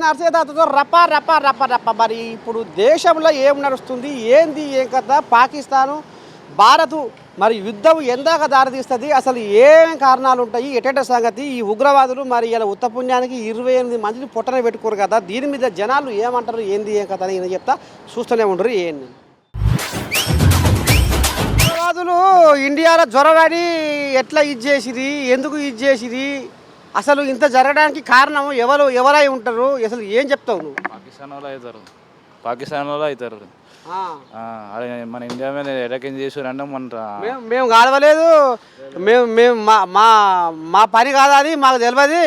నడిచేదాతో రప రప రప రప. మరి ఇప్పుడు దేశంలో ఏం నడుస్తుంది, ఏంది ఏం కథ, పాకిస్తాను భారత్ మరి యుద్ధం ఎందాక దారితీస్తుంది, అసలు ఏం కారణాలు ఉంటాయి, ఎటెట సంగతి. ఈ ఉగ్రవాదులు మరి ఇలా ఉత్తపుణ్యానికి 28 మందిని పొట్టన పెట్టుకోరు కదా, దీని మీద జనాలు ఏమంటారు, ఏంది ఏం కథ అని చెప్తా, చూస్తూనే ఉండరు. ఏంది ఉగ్రవాదులు ఇండియాలో జ్వరవాడి ఎట్లా ఇది చేసిరి, ఎందుకు ఇది చేసిరి, అసలు ఇంత జరగడానికి కారణం ఎవరై ఉంటారు, అసలు ఏం చెప్తావు నువ్వు? పాకిస్తాన్ వాళ్ళు అవుతారు. మన ఇండియా మీద అటాక్ ఏం చేసారంటే మేము కాలవలేదు, మేము మా పని కాదు, అది మాకు తెలియదు.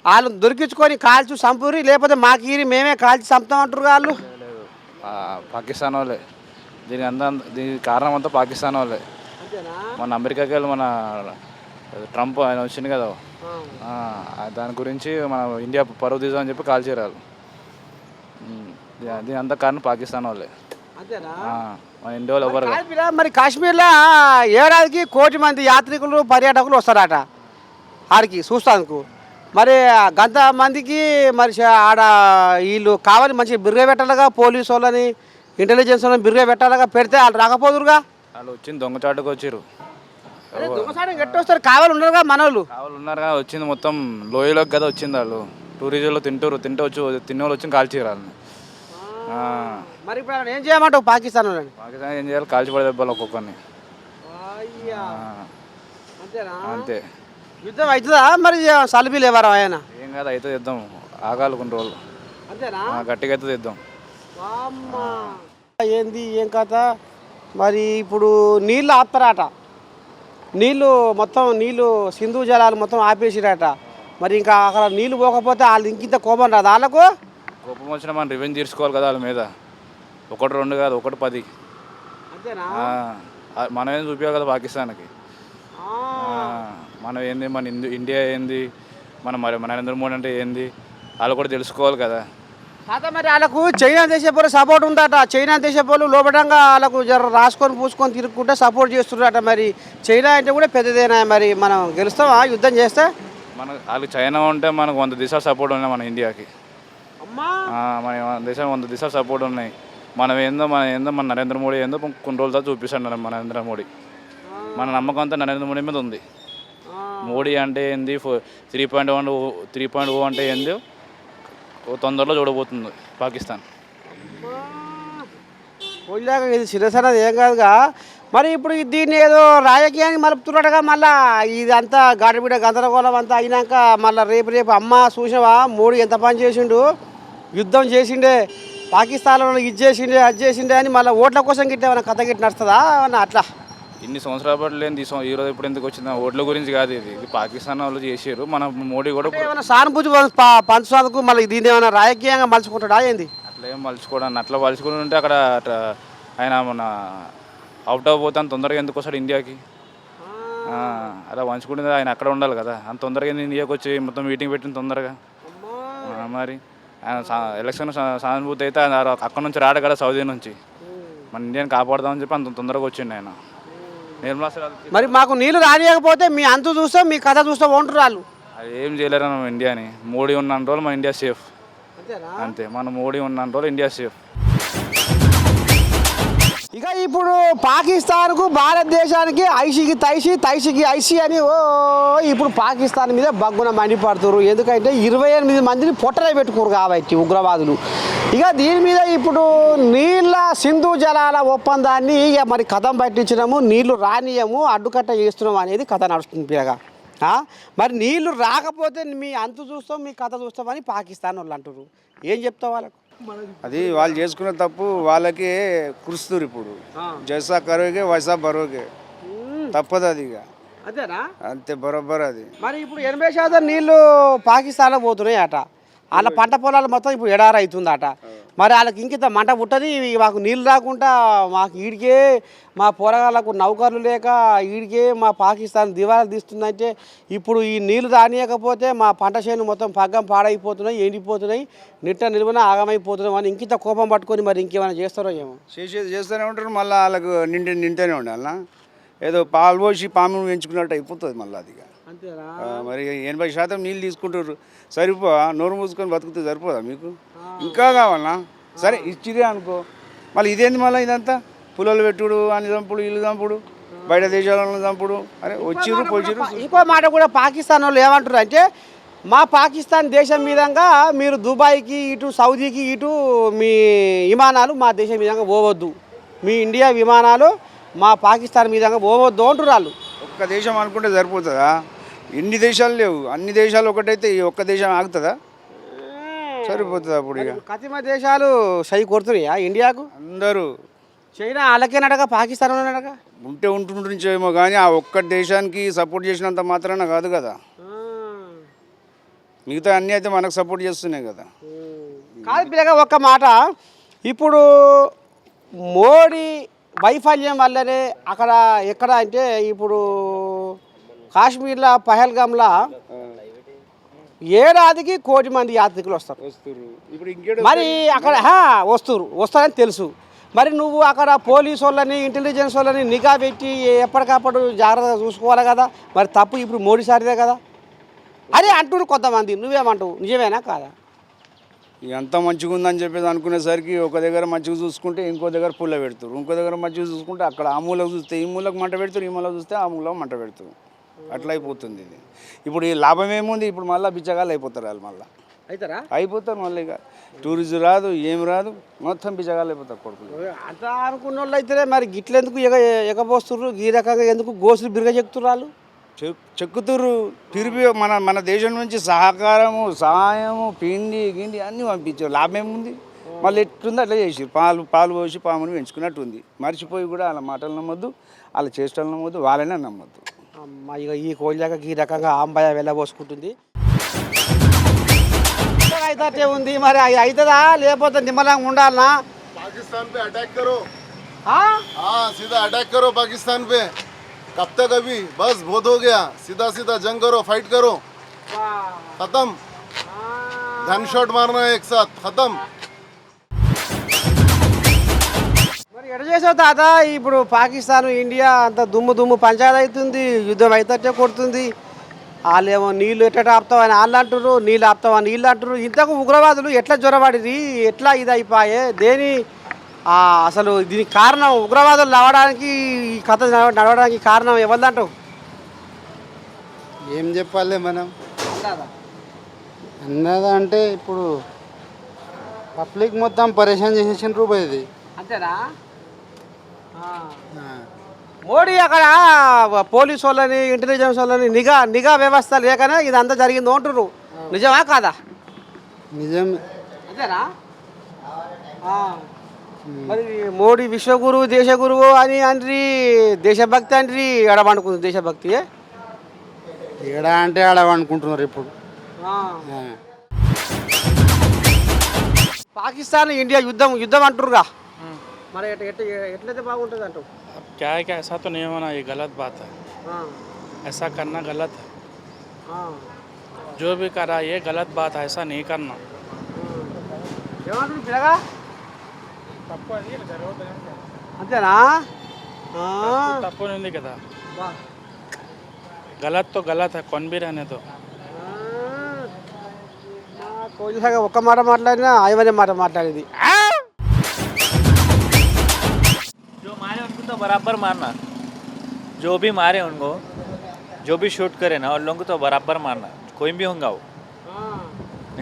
వాళ్ళు దొరికించుకొని కాల్చి చంపురి, లేకపోతే మాకు ఈరి మేమే కాల్చి చంపుతామంటారు వాళ్ళు. పాకిస్తాన్ వాళ్ళే దీనికి కారణం అంతా పాకిస్తాన్ వాళ్ళే. మన అమెరికాకి వెళ్ళి మన ట్రంప్ ఆయన వచ్చింది కదా, దాని గురించి మన ఇండియా పరువు తీద్దామని చెప్పి కాల్ చేయరాలు. దీని అంతా కారణం పాకిస్తాన్ వాళ్ళే. మన ఇండియా వాళ్ళు ఎవరు. మరి కాశ్మీర్లో ఏడాదికి 1 కోటి మంది యాత్రికులు పర్యాటకులు వస్తారట ఆడికి చూస్తానికి. మరి గంత మందికి మరి ఆడ వీళ్ళు కావాలి మంచిగా బిర్రే పెట్టాలిగా, పోలీసు వాళ్ళని ఇంటెలిజెన్స్ వాళ్ళని బిర్రే పెట్టాలిగా, పెడితే వాళ్ళు రాకపోదురుగా. వాళ్ళు వచ్చింది దొంగచాటుకు వచ్చారు. దొంగచాటు ఎట్టు వస్తారు, కావాలి ఉన్నారుగా మనోళ్ళు. కావాలి ఉన్నారు కదా, వచ్చింది మొత్తం లోయలోకి కదా వచ్చింది. వాళ్ళు టూరిజంలో తింటే తినే వాళ్ళు వచ్చి కాల్చిరు వాళ్ళని. మరి ఇప్పుడు ఏం చేయమంటావు పాకిస్తాన్ వాళ్ళని? పాకిస్తాన్ ఏం చేయాలి, కాల్చిపడే దెబ్బలు ఒక్కొక్కరిని. అంతే. యుద్ధం అవుతుందా మరి? సలిబీలు ఎవరు ఆయన? ఏం కాదు, అయితే ఇద్దాం, ఆగాలి కొన్ని రోజులు. అంతేనా? గట్టిగా అయితే ఇద్దాం. ఏంది ఏం కథ మరి? ఇప్పుడు నీళ్ళు ఆపుతారట, నీళ్ళు సింధు జలాలు మొత్తం ఆపేసిరట. మరి ఇంకా అక్కడ నీళ్ళు పోకపోతే వాళ్ళు ఇంకింత కోపం రాదు వాళ్ళకు? కోపం వచ్చినా మనం రివెంజ్ తీసుకోవాలి కదా వాళ్ళ మీద. 1 2 కాదు, 1 10. అంతేనా? మనం ఏం చూపించాలి కదా పాకిస్తాన్కి. మనం ఏంది, మన ఇండియా ఏంది, మన నరేంద్ర మోడీ అంటే ఏంది, వాళ్ళు కూడా తెలుసుకోవాలి కదా. కాదా మరి వాళ్ళకు చైనా దేశ పోలు సపోర్ట్ ఉందట. చైనా దేశ పోలు లోపడంగా వాళ్ళకు జర రాసుకొని పూసుకొని తిరుగుకుంటే సపోర్ట్ చేస్తున్నారట. మరి చైనా అంటే కూడా పెద్దదేనా, మరి మనం గెలుస్తామా యుద్ధం చేస్తే? వాళ్ళకి చైనా ఉంటే మనకు 100 దేశాలు సపోర్ట్ ఉన్నాయి మన ఇండియాకి. మన దేశం 100 దేశాలు సపోర్ట్ ఉన్నాయి. మన నరేంద్ర మోడీ ఏందో కొన్ని రోజులతో చూపిస్తాడు. మన నరేంద్ర మోడీ, మన నమ్మకం అంతా నరేంద్ర మోడీ మీద ఉంది. మోడీ అంటే ఏంది, 3.0 అంటే ఏంది, తొందరలో చూడబోతుంది పాకిస్తాన్. పోయిలాగా ఇది సిరసనది ఏం కాదుగా. మరి ఇప్పుడు దీన్ని ఏదో రాజకీయానికి మలుపుతున్నట్టుగా, మళ్ళీ ఇదంతా గాడిబిడ గందరగోళం అంతా అయినాక మళ్ళీ రేపు అమ్మ చూసావా మోడీ ఎంత పని చేసిండు, యుద్ధం చేసిండే, పాకిస్తాన్లో ఇది చేసిండే అది చేసిండే అని మళ్ళీ ఓట్ల కోసం గిట్ట ఏమైనా కథ గిట్ట నడుస్తుందా అన్న? అట్లా ఇన్ని సంవత్సరాల పాటు లేని ఈరోజు ఇప్పుడు ఎందుకు వచ్చింది? ఓట్ల గురించి కాదు, ఇది పాకిస్తాన్ వాళ్ళు చేసారు. మన మోడీ కూడా ఏమైనా సానుభూతి పంచుకు మళ్ళీ దీన్ని ఏమైనా రాజకీయంగా మలుచుకుంటాడా ఏంది? అట్లా ఏం మలుచుకోవడానికి, అట్లా మలుచుకుని ఉంటే అక్కడ ఆయన మన అవుట్ ఆఫ్ పోతే అంత తొందరగా ఎందుకు వస్తాడు ఇండియాకి? అలా పంచుకుంటే ఆయన అక్కడ ఉండాలి కదా, అంత తొందరగా ఇండియాకి వచ్చి మొత్తం మీటింగ్ పెట్టిన తొందరగా. మరి ఆయన ఎలక్షన్ సానుభూతి అయితే అక్కడ నుంచి రాడు కదా, సౌదీ నుంచి. మన ఇండియాని కాపాడుదామని చెప్పి అంత తొందరగా వచ్చిండు ఆయన. మరి మాకు నీళ్ళు రానియకపోతే మీ అంతు చూస్తాం, మీ కథ చూస్తాం ఉంటారు వాళ్ళు. అది ఏం చేయలేరు మన ఇండియాని. మోడీ ఉన్న రోజులు మన ఇండియా సేఫ్. అంతే, మన మోడీ ఉన్న రోజులు ఇండియా సేఫ్. ఇక ఇప్పుడు పాకిస్తాన్కు భారతదేశానికి ఐసీకి తైషికి ఐసీ అని ఇప్పుడు పాకిస్తాన్ మీద బగ్గున మండిపడుతున్నారు. ఎందుకంటే 28 మందిని పొట్టలే పెట్టుకోరు కాబట్టి ఉగ్రవాదులు. ఇక దీని మీద ఇప్పుడు నీళ్ళ సింధు జలాల ఒప్పందాన్ని ఇక మరి కథం పట్టించడము, నీళ్లు రానియము, అడ్డుకట్ట చేస్తున్నాము అనేది కథ నడుస్తుంది పిల్లగా. మరి నీళ్లు రాకపోతే మీ అంతు చూస్తాం, మీ కథ చూస్తామని పాకిస్తాన్ వాళ్ళు అంటారు. ఏం చెప్తావు వాళ్ళకు? అది వాళ్ళు చేసుకున్న తప్పు వాళ్ళకి కురుస్తారు. ఇప్పుడు జైసా కరోగే వైసా బరోగే, తప్పదు అది. ఇక అదేనా? అంతే, బరోబర్ అది. మరి ఇప్పుడు 80% నీళ్లు పాకిస్తాన్లో పోతున్నాయి అట. వాళ్ళ పంట పొలాలు మొత్తం ఇప్పుడు ఎడారి అవుతుందట. మరి వాళ్ళకి ఇంకింత మంట పుట్టది, మాకు నీళ్ళు రాకుండా మాకు ఈడికే మా పోరగాళ్ళకు నౌకర్లు లేక ఈడికే మా పాకిస్తాన్ దివాలా తీస్తుందంటే ఇప్పుడు ఈ నీళ్ళు రానియకపోతే మా పంట చేను మొత్తం పగ్గం పాడైపోతున్నాయి, ఎండిపోతున్నాయి, నిలువన ఆగమైపోతున్నాం అని ఇంకింత కోపం పట్టుకొని మరి ఇంకేమైనా చేస్తారో ఏమో. చేస్తూనే ఉంటారు. మళ్ళీ వాళ్ళకు నింటూనే ఉండాలన్నా, ఏదో పాలు పోసి పామును పెంచుకున్నట్టు అయిపోతుంది మళ్ళీ అది. అంతేనా మరి 80% నీళ్ళు తీసుకుంటారు. నోరు మూసుకొని బతుకుతే సరిపోదా మీకు? ఇంకా కావాలనా? సరే ఇచ్చిదే అనుకో, మళ్ళీ ఇదేంది మళ్ళీ ఇదంతా పుల్లలు పెట్టుడు, అని చంపుడు, ఇల్లు చంపుడు, బయట దేశాలను చంపుడు. అరే వచ్చిర్రు పోచిర్రు. ఇంకో మాట కూడా పాకిస్తాన్ వాళ్ళు ఏమంటారు అంటే, మా పాకిస్తాన్ దేశం మీదంగా మీరు దుబాయ్కి ఇటు సౌదీకి ఇటు మీ విమానాలు మా దేశం మీదంగా పోవద్దు, మీ ఇండియా విమానాలు మా పాకిస్తాన్ మీదంగా పోవద్దు అంటారు వాళ్ళు. ఒక్క దేశం అనుకుంటే సరిపోతుందా? ఎన్ని దేశాలు లేవు, అన్ని దేశాలు ఒకటైతే ఈ ఒక్క దేశం ఆగుతుందా? సరిపోతుంది అప్పుడు ఇక. కతిమ దేశాలు సై కొడుతున్నాయా ఇండియాకు? అందరూ చైనా అలాగేనడగా, పాకిస్తాన్ ఉన్నాడగా. ఉంటుండొచ్చేమో కానీ ఆ ఒక్క దేశానికి సపోర్ట్ చేసినంత మాత్రాన కాదు కదా. మిగతా అన్నీ అయితే మనకు సపోర్ట్ చేస్తున్నాయి కదా. కాదు పిల్లగా ఒక్క మాట, ఇప్పుడు మోడీ వైఫల్యం వల్లనే అక్కడ ఎక్కడ అంటే ఇప్పుడు కాశ్మీర్లో పహల్గామ్లో ఏడాదికి 1 కోటి మంది యాత్రికులు వస్తారు. ఇప్పుడు ఇంకేదో మరి అక్కడ వస్తారని తెలుసు. మరి నువ్వు అక్కడ పోలీసు వాళ్ళని ఇంటెలిజెన్స్ వాళ్ళని నిఘా పెట్టి ఎప్పటికప్పుడు జాగ్రత్తగా చూసుకోవాలి కదా. మరి తప్పు ఇప్పుడు మోడీ సారిదే కదా అని అంటున్నారు కొంతమంది. నువ్వేమంటావు, నిజమేనా కాదా? ఎంత మంచిగా ఉందని చెప్పేసి అనుకునేసరికి ఒక దగ్గర మంచిగా చూసుకుంటే ఇంకో దగ్గర పుల్ల పెడతారు, ఇంకో దగ్గర మంచిగా చూసుకుంటే అక్కడ ఆ మూలకు చూస్తే ఈ మూలకు మంట పెడతారు, ఈ మూలకు చూస్తే ఆ మూలకు మంట పెడతారు. అట్లా అయిపోతుంది ఇది. ఇప్పుడు ఈ లాభం ఏముంది? ఇప్పుడు మళ్ళీ బిచ్చగాళ్ళు అయిపోతారు వాళ్ళు, మళ్ళీ అవుతారా? అయిపోతారు. మళ్ళీ ఇక టూరిజం రాదు, ఏం రాదు, మొత్తం బిచ్చగాళ్ళు అయిపోతారు కొడుకులు. అట్లా అనుకున్న వాళ్ళు అయితేనే మరి గిట్లెందుకు ఎగబోస్తుర్రు, ఈ రకంగా ఎందుకు గోసులు బిరగ చెప్తున్నారు వాళ్ళు? చెక్కుతురు తిరిగి మన దేశం నుంచి సహకారము, సహాయము, పిండి గిండి అన్నీ పంపించారు. లాభం ఏముంది? మళ్ళీ ఎట్లుంది అట్లా చేసి పాలు పోసి పాముని పెంచుకున్నట్టు ఉంది. మర్చిపోయి కూడా వాళ్ళ మాటలు నమ్మొద్దు, వాళ్ళ చేష్టలు నమ్మొద్దు, వాళ్ళనే నమ్మొద్దు. అమ్మ ఇక ఈ కోళ్ళక ఈ రకంగా ఆంబాయ వెళ్ళబోసుకుంటుంది. అయితే ఉంది మరి అవుతుందా లేకపోతే నిమ్మలంగా ఉండాలనా? पाकिस्तान पे अटैक करो, ఆ? हाँ सीधा अटैक करो पाकिस्तान पे. कब तक अभी? बस बहुत हो गया. सीधा सीधा जंग करो, फाइट करो, खत्म. गन शॉट मारना है एक साथ, खत्म. మరి ఎడ చేసావు తాత? ఇప్పుడు పాకిస్తాన్ ఇండియా అంత దుమ్ము పంచాయతీ అవుతుంది, యుద్ధం అయితే కొడుతుంది. వాళ్ళేమో నీళ్ళు ఎట్లా ఆపుతావని వాళ్ళు అంటారు, నీళ్ళు ఆపుతావని వీళ్ళు అంటారు. ఇంతకు ఉగ్రవాదులు ఎట్లా జ్వరపడిది, ఎట్లా ఇది అయిపోయే దేని అసలు దీనికి కారణం ఉగ్రవాదులు నడవడానికి, ఈ కథ నడవడానికి కారణం ఎవరిదంటావు? ఏం చెప్పాలి మనం అన్నదంటే ఇప్పుడు పబ్లిక్ మొత్తం పరేషాన్ చేసేసిండ్రు ఇది. అంతేనా? మోడీ అక్కడ పోలీసు వాళ్ళని ఇంటెలిజెన్స్ వాళ్ళని నిఘా వ్యవస్థ లేకనే ఇదంతా జరిగింది అంటున్నారు. నిజమా కాదా? నిజమే. అంతేనా? మరి మోడీ విశ్వగురువు దేశగురువు అని అంటారు, దేశభక్తి అంటారు. ఎడబండుకుంది దేశభక్తి. ఏడా అంటే ఆడ అనుకుంటున్నారు ఇప్పుడు. పాకిస్తాన్ ఇండియా యుద్ధం అంటారుగా, మరి ఎట్లయితే బాగుంటుంది అంటావు? अब क्या है कि ऐसा तो नहीं होना, ये गलत बात है. ऐसा करना गलत है. जो भी करा ये गलत बात है, ऐसा नहीं करना. ఏమంటారు పిల్లగా? అంతేనా? तप्पु नहीं కదా. गलत तो गलत है, कौन भी रहने दो. కొంచెం ఒక్క మాట మాట్లాడినా ఐవనే మాట మాట్లాడేది. जो मारे उनको तो बराबर मारना, जो भी मारे उनको, जो भी शूट करे ना उन लोगों को तो बराबर मारना, कोई भी होगा वो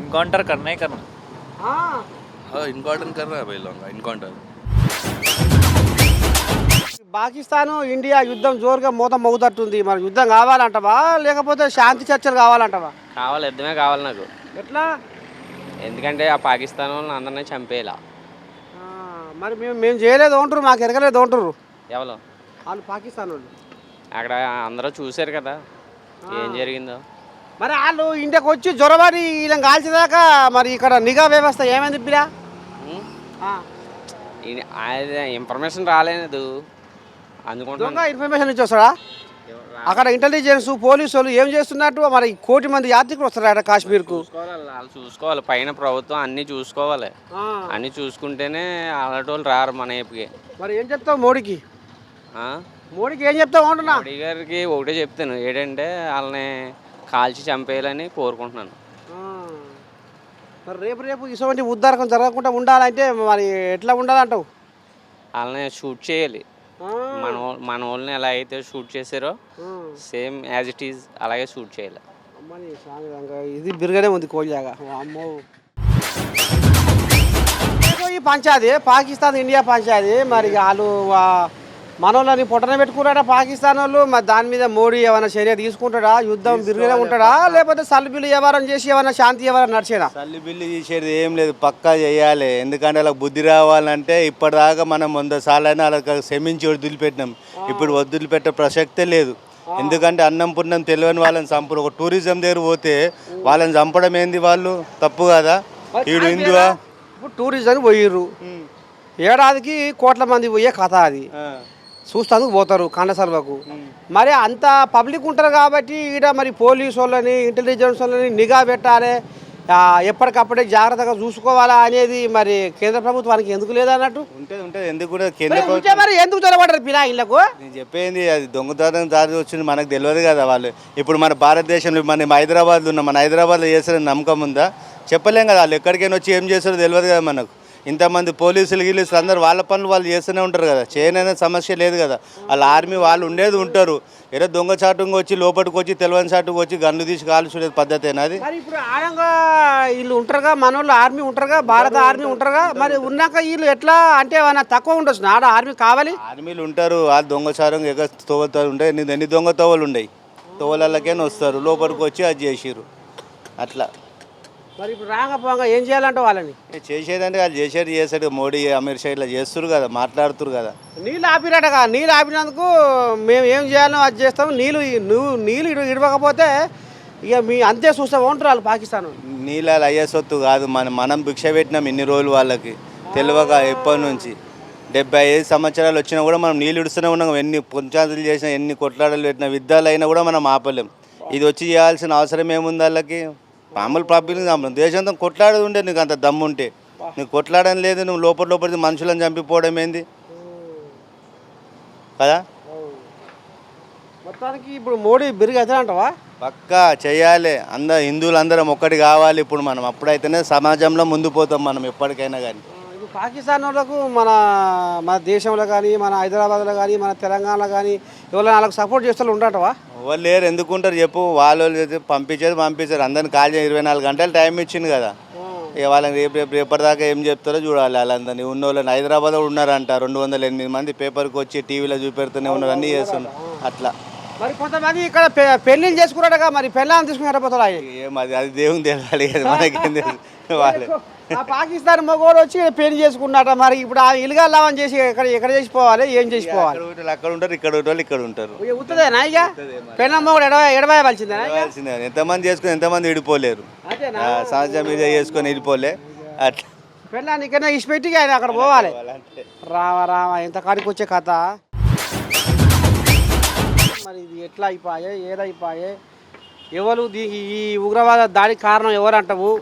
इनकाउंटर करना ही करना. हाँ इनकाउंटर कर रहा है भाई लोग इनकाउंटर. పాకిస్తాన్ ఇండియా యుద్ధం జోరుగా మూత మోగుతట్టుంది. మరి యుద్ధం కావాలంటవా లేకపోతే శాంతి చర్చలు కావాలంటవా? కావాలి, యుద్ధమే కావాలి నాకు. ఎట్లా? ఎందుకంటే ఆ పాకిస్తాన్ వాళ్ళని అందరినీ చంపేలా. మరి మేము చేయలేదు అంటారు, మాకు ఎరగలేదు అంటారు ఎవరు వాళ్ళు పాకిస్తాన్ వాళ్ళు. అక్కడ అందరూ చూశారు కదా ఏం జరిగిందో. మరి వాళ్ళు ఇండియాకి వచ్చి జ్వరబడి వీళ్ళని కాల్చేదాకా మరి ఇక్కడ నిఘా వ్యవస్థ ఏమైంది పిల్ల? ఇన్ఫర్మేషన్ రాలేదు అందుకుంటున్నా. ఇన్ఫర్మేషన్ నుంచి వస్తాడా? అక్కడ ఇంటెలిజెన్స్ పోలీసు వాళ్ళు ఏం చేస్తున్నట్టు మరి 1 కోటి మంది యాత్రికులు వస్తారు అక్కడ కాశ్మీర్కు. వాళ్ళు చూసుకోవాలి, పైన ప్రభుత్వం అన్నీ చూసుకోవాలి. అన్నీ చూసుకుంటేనే అలాంటి వాళ్ళు రారు మన వైపుకి. మరి ఏం చెప్తావు మోడీకి? మోడీకి ఏం చెప్తావు అంటున్నా? మోడీ గారికి ఒకటే చెప్తాను ఏంటంటే వాళ్ళని కాల్చి చంపేయాలని కోరుకుంటున్నాను. మరి రేపు ఇటువంటి ఉద్దారకం జరగకుండా ఉండాలంటే మరి ఎట్లా ఉండాలంటావు? వాళ్ళని షూట్ చేయాలి. మన వాళ్ళని ఎలా అయితే షూట్ చేశారో సేమ్ యాజ్ ఇట్ ఈజ్ అలాగే షూట్ చేయాలి. అమ్మని సాంగంగా ఇది బిరుగానే ఉంది కోలియాగా. అమ్మో ఈ పంచాది పాకిస్తాన్ ఇండియా పంచాది మరి వాళ్ళు మనోళ్ళని పొట్టన పెట్టుకున్నాడా పాకిస్తాన్ వాళ్ళు? మరి దాని మీద మోడీ ఏమైనా చర్య తీసుకుంటాడా? యుద్ధం బిరుగానే ఉంటాడా లేకపోతే సల్లుబిల్లు వ్యవహారం చేసి ఏమైనా శాంతి వ్యవహారం నడిచేనా? తల్లి బిల్లు చేసేది ఏం లేదు, పక్కా చేయాలి. ఎందుకంటే వాళ్ళకి బుద్ధి రావాలంటే ఇప్పటిదాకా మనం 100 సార్లైనా వాళ్ళకి క్షమించి వదిలిపెట్టినాం. ఇప్పుడు వదిలిపెట్టే ప్రసక్తే లేదు. ఎందుకంటే అన్నం పుణ్యం తెలియని వాళ్ళని చంపరు. ఒక టూరిజం దగ్గర పోతే వాళ్ళని చంపడం ఏంది? వాళ్ళు తప్పు కదా? వీడు హిందువా? ఇప్పుడు టూరిజం పోయిర్రు, ఏడాదికి కోట్ల మంది పోయే కథ అది. చూస్తాను పోతారు కండసర్వకు. మరి అంత పబ్లిక్ ఉంటారు కాబట్టి ఈడ మరి పోలీసు వాళ్ళని ఇంటెలిజెన్స్ వాళ్ళని నిఘా పెట్టాలి, ఎప్పటికప్పుడే జాగ్రత్తగా చూసుకోవాలా అనేది మరి కేంద్ర ప్రభుత్వానికి ఎందుకు లేదన్నట్టు? ఉంటుంది ఎందుకు కూడా కేంద్ర మరి ఎందుకు చొరబడ్డారు పిలా ఇళ్ళకు? నేను చెప్పేది అది దొంగతనం దారి వచ్చింది మనకు తెలియదు కదా. వాళ్ళు ఇప్పుడు మన భారతదేశంలో మన హైదరాబాద్లో ఉన్న మన హైదరాబాద్లో చేస్తారని నమ్మకం ఉందా? చెప్పలేం కదా. వాళ్ళు ఎక్కడికైనా వచ్చి ఏం చేస్తారో తెలియదు కదా మనకు. ఇంతమంది పోలీసులు గీలీసులు అందరూ వాళ్ళ పనులు వాళ్ళు చేస్తూనే ఉంటారు కదా, చేయననే సమస్య లేదు కదా. వాళ్ళ ఆర్మీ వాళ్ళు ఉండేది ఉంటారు. ఏదో దొంగ చాటుగా వచ్చి లోపలికి వచ్చి తెలియని చాటుకు వచ్చి గన్ను తీసి కాల్చుకునే పద్ధతేనా అది? మరి ఇప్పుడు ఆడంగా వీళ్ళు ఉంటారుగా, మన వాళ్ళు ఆర్మీ ఉంటారుగా, భారత ఆర్మీ ఉంటారుగా. మరి ఉన్నాక వీళ్ళు ఎట్లా అంటే ఏమైనా తక్కువ ఉండొచ్చు ఆడ ఆర్మీ కావాలి? ఆర్మీలు ఉంటారు, వాళ్ళు దొంగచారం ఎగ తోవలు ఉంటాయి. ఎన్ని దొంగ తోవలు ఉన్నాయి, తోవలకైనా వస్తారు, లోపలికి వచ్చి అది చేసిర్రు అట్లా. మరి ఇప్పుడు రాకపోగా ఏం చేయాలంటే వాళ్ళని చేసేదంటే వాళ్ళు చేసాడు మోడీ అమీర్ షా ఇట్లా చేస్తున్నారు కదా, మాట్లాడుతున్నారు కదా. నీళ్ళు ఆపినట్టుగా, నీళ్ళు ఆపినందుకు మేము ఏం చేయాలో అది చేస్తాము. నీళ్ళు ఇడవకపోతే ఇక మీ అంతే చూస్తాం ఉంటారు వాళ్ళు పాకిస్తాన్. నీళ్ళు అయ్యే సొత్తు కాదు, మనం భిక్ష పెట్టినాం ఇన్ని రోజులు వాళ్ళకి తెలియక. ఎప్పటి నుంచి 75 సంవత్సరాలు వచ్చినా కూడా మనం నీళ్ళు ఇడుస్తూనే ఉన్నాం. ఎన్ని పంచాయతీలు చేసినా, ఎన్ని కొట్లాటలు పెట్టినా, యుద్ధాలు అయినా కూడా మనం ఆపలేం. ఇది వచ్చి చేయాల్సిన అవసరం ఏముంది వాళ్ళకి? మామూలు ప్రాబ్లం. దేశంతో కొట్లాడేది ఉండే, నీకు అంత దమ్ము ఉంటే. నీకు కొట్లాడడం లేదు, నువ్వు లోపల మనుషులను చంపిపోవడం ఏంది కదా. మొత్తానికి ఇప్పుడు మోడీ బిరుగు అవుతాడంటావా? పక్కా చేయాలి. హిందువులు అందరం ఒక్కటి కావాలి ఇప్పుడు మనం. అప్పుడైతేనే సమాజంలో ముందు పోతాం మనం ఎప్పటికైనా కానీ. ఇప్పుడు పాకిస్తాన్ వాళ్ళకు మన దేశంలో కానీ, మన హైదరాబాద్లో కానీ, మన తెలంగాణలో కానీ ఎవరైనా వాళ్ళకి సపోర్ట్ చేస్తూ ఉండటవా? వాళ్ళు లేరు, ఎందుకుంటారు చెప్పు? వాళ్ళు పంపించారు అందరిని కాల్ 24 గంటలు టైం ఇచ్చింది కదా. ఇక వాళ్ళని రేపటిదాకా ఏం చెప్తారో చూడాలి. వాళ్ళందరినీ ఉన్న వాళ్ళని హైదరాబాద్లో ఉన్నారంట 208 మంది పేపర్కి వచ్చి టీవీలో చూపెడుతూనే ఉన్నారు, అన్నీ చేస్తున్నారు అట్లా. మరి కొంతమంది ఇక్కడ పెళ్ళిళ్ళు చేసుకున్నాడుగా, మరి పెళ్ళాన్ని తీసుకున్నారా? ఏం అది దేవుని తెలియాలి కదా, మనకేం తెలుసు. వాళ్ళు పాకిస్తాన్ మగోడు వచ్చి పెళ్లి చేసుకున్నాట. మరి ఇప్పుడు ఆ ఇల్లుగా లాభం చేసి ఎక్కడ చేసిపోవాలి, ఏం చేసిపోవాలి? అక్కడ ఉంటారు, ఇక్కడ వాళ్ళు ఇక్కడ ఉంటారు. ఉత్తదేనా ఇక పెళ్ళ మగోడు ఎడబాయవలసిందే? ఎంతమంది చేసుకుని ఎంతమంది విడిపోలేరు, సహజం మీద చేసుకొని విడిపోలే అట్లా. పెళ్ళాన్ని ఇక్కడ ఇచ్చిపెట్టి ఆయన అక్కడ పోవాలి. రామ ఎంత కాడికి వచ్చే కథ. మరి ఇది ఎట్లా అయిపోయే, ఏదైపోయే, ఎవరు ఈ ఉగ్రవాద దాడికి కారణం ఎవరు అంటావు?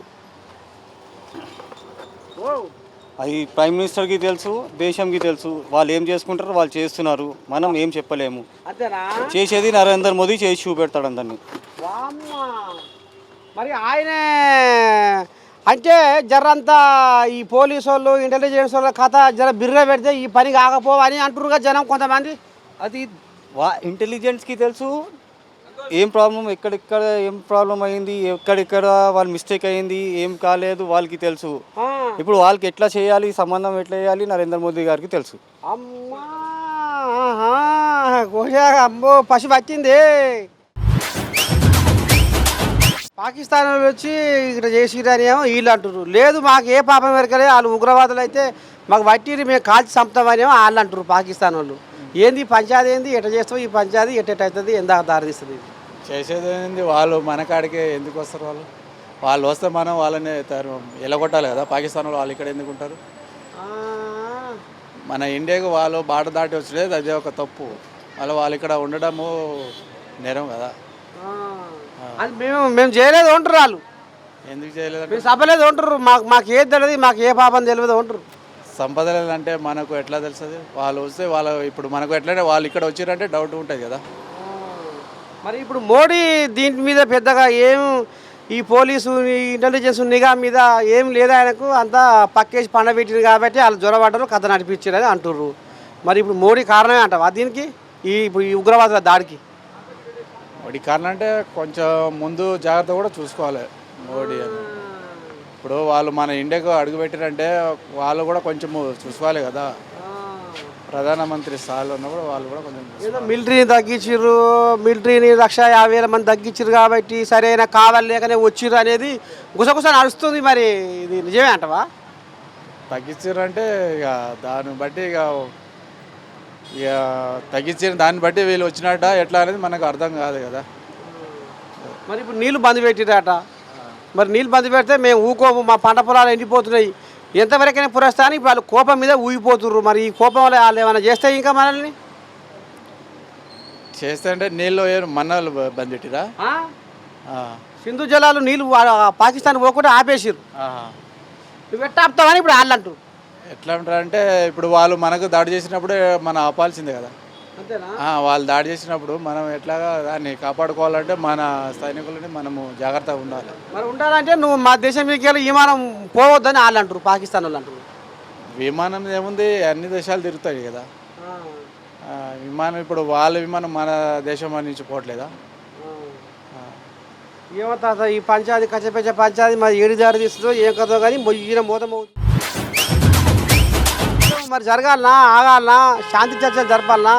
అది ప్రైమ్ మినిస్టర్కి తెలుసు, దేశంకి తెలుసు. వాళ్ళు ఏం చేసుకుంటారో వాళ్ళు చేస్తున్నారు, మనం ఏం చెప్పలేము. చేసేది నరేంద్ర మోదీ చేసి చూపెడతాడు అందరినీ. మరి ఆయనే అంటే జర్రంతా ఈ పోలీసు వాళ్ళు, ఇంటెలిజెన్స్ వాళ్ళ కథ జర బిర్ర పెడితే ఈ పని కాకపోవని అంటురుగా జనం కొంతమంది. అది ఇంటెలిజెన్స్కి తెలుసు ఏం ప్రాబ్లం, ఎక్కడెక్కడ ఏం ప్రాబ్లం అయింది, ఎక్కడెక్కడ వాళ్ళ మిస్టేక్ అయింది, ఏం కాలేదు వాళ్ళకి తెలుసు. ఇప్పుడు వాళ్ళకి ఎట్లా చేయాలి, సంబంధం ఎట్లా చేయాలి నరేంద్ర మోదీ గారికి తెలుసు. అమ్మా అమ్మో పసి వచ్చింది. పాకిస్తాన్ వాళ్ళు వచ్చి ఇక్కడ చేసిరని ఏమో వీళ్ళు అంటారు. లేదు మాకు ఏ పాపం వెరకలే, వాళ్ళు ఉగ్రవాదులు అయితే మాకు వట్టిని మేము కాల్చి చంపుతామని వాళ్ళు అంటారు పాకిస్తాన్ వాళ్ళు. ఏంది పంచాయతీ ఏంది, ఎట్ట చేస్తావు ఈ పంచాయతీ, ఎట్టవుతుంది, ఎందాక దారితీస్తుంది? చేసేది ఏంది, వాళ్ళు మన కాడికే ఎందుకు వస్తారు? వాళ్ళు వస్తే మనం వాళ్ళని ఎలగొట్టాలి కదా. పాకిస్తాన్ వాళ్ళు ఇక్కడ ఎందుకు ఉంటారు? మన ఇండియాకు వాళ్ళు బాట దాటి వచ్చలేదు, అదే ఒక తప్పు. వాళ్ళు ఇక్కడ ఉండడము నేరం కదా. అది మేము చేయలేదు ఉంటారు వాళ్ళు. ఎందుకు చేయలేదు? మేము సభలేదు ఉంటారు. మాకు ఏది తెలియదు, మాకు ఏ పాపం తెలియదు ఉంటారు. సంపదలు అంటే మనకు ఎట్లా తెలుస్తుంది? వాళ్ళు వస్తే వాళ్ళు ఇప్పుడు మనకు ఎట్లంటే వాళ్ళు ఇక్కడ వచ్చారంటే డౌట్ ఉంటుంది కదా. మరి ఇప్పుడు మోడీ దీని మీద పెద్దగా ఏం ఈ పోలీసు ఈ ఇంటెలిజెన్స్ నిఘా మీద ఏం లేదు, ఆయనకు అంతా పక్కేసి పండబెట్టింది కాబట్టి వాళ్ళు జ్వరపడ్డారు, కథ నడిపించారని అంటుర్రు. మరి ఇప్పుడు మోడీ కారణమే అంటావా దీనికి, ఇప్పుడు ఈ ఉగ్రవాదుల దాడికి? మోడీ కారణం అంటే కొంచెం ముందు జాగ్రత్త కూడా చూసుకోవాలి మోడీ అని. ఇప్పుడు వాళ్ళు మన ఇండియాకు అడుగుపెట్టారంటే వాళ్ళు కూడా కొంచెం చూసుకోవాలి కదా. ప్రధానమంత్రి స్థాయిలో ఉన్నప్పుడు వాళ్ళు కూడా కొంచెం ఏదో మిలిటరీని తగ్గించారు, మిలిటరీని 150,000 మంది తగ్గించారు కాబట్టి సరైన కావాలి లేకనే వచ్చిర్రు అనేది గుసగుస నడుస్తుంది. మరి ఇది నిజమే అంటవా? తగ్గించారంటే ఇక దాన్ని బట్టి ఇక తగ్గించిన దాన్ని బట్టి వీళ్ళు వచ్చినట్ట ఎట్లా అనేది మనకు అర్థం కాదు కదా. మరి ఇప్పుడు నీళ్ళు బంద్ పెట్టిరట, మరి నీళ్ళు బంద్ పెడితే మేము ఊకోము, మా పంట పొలాలు ఎండిపోతున్నాయి, ఎంతవరకైనా పురస్తాని వాళ్ళు కోపం మీద ఊగిపోతుర్రు. మరి ఈ కోపం వల్ల వాళ్ళు ఏమైనా చేస్తే ఇంకా మనల్ని చేస్తే అంటే నీళ్ళు మన్నాలు బంద్ పెట్టిరా. సింధు జలాలు నీళ్ళు పాకిస్తాన్ పోకుండా ఆపేసిర్రు. నువ్వు ఎట్లా ఆపుతావని ఇప్పుడు వాళ్ళు అంటారు. ఎట్లా ఉంటారంటే ఇప్పుడు వాళ్ళు మనకు దాడి చేసినప్పుడు మనం ఆపాల్సిందే కదా. అంతేనా? వాళ్ళు దాడి చేసినప్పుడు మనం ఎట్లాగా దాన్ని కాపాడుకోవాలంటే మన సైనికులని మనము జాగ్రత్తగా ఉండాలి. మరి ఉండాలంటే నువ్వు మా దేశం మీదకి వెళ్ళి విమానం పోవద్దని వాళ్ళు అంటారు, పాకిస్తాన్ వాళ్ళు అంటారు. విమానం ఏముంది, అన్ని దేశాలు తిరుగుతాయి కదా. విమానం ఇప్పుడు వాళ్ళ విమానం మన దేశం నుంచి పోవట్లేదా? ఏమవుతా ఈ పంచాయతీ కచ్చపెచ్చ పంచాయతీ మరి ఏడు దారి తీస్తుందో ఏం కదో కానీ మొయ్యిన మోతమవుతుంది. మరి జరగాలనా, ఆగాలనా, శాంతి చర్చలు జరపాలనా?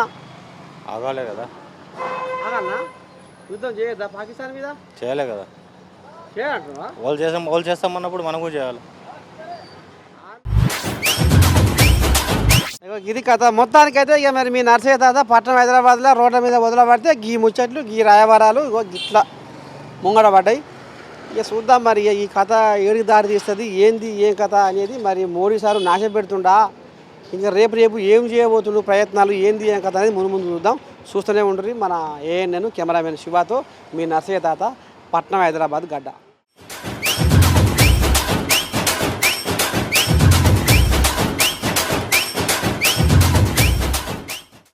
ఆగాలే కదా. ఆగాలనా? యుద్ధం చేయొద్దా పాకిస్తాన్ మీద? చేయలే కదా. చేయాలంటున్నా? వాళ్ళు చేస్తామన్నప్పుడు మనం కూడా చేయాలి. ఇది కథ మొత్తానికైతే. ఇక మరి మీ నర్సయ్య తాత పట్టణం హైదరాబాద్లో రోడ్ల మీద వదలబడితే గీ ముచ్చట్లు గీ రాయబారాలు ఇట్లా ముంగడబడ్డాయి. ఇక చూద్దాం మరి ఈ కథ ఏడికి దారి తీస్తుంది, ఏంది ఏం కథ అనేది. మరి మోడీ సారు నాశ పెడుతుండా, ఇంకా రేపు ఏం చేయబోతుండు ప్రయత్నాలు, ఏంది ఏం కథ అనేది ముందు చూద్దాం. చూస్తూనే ఉంటుంది మన ఏఎన్ఎన్ కెమెరామెన్ శివాతో మీ నర్సయ్య తాత, పట్నం హైదరాబాద్ గడ్డ.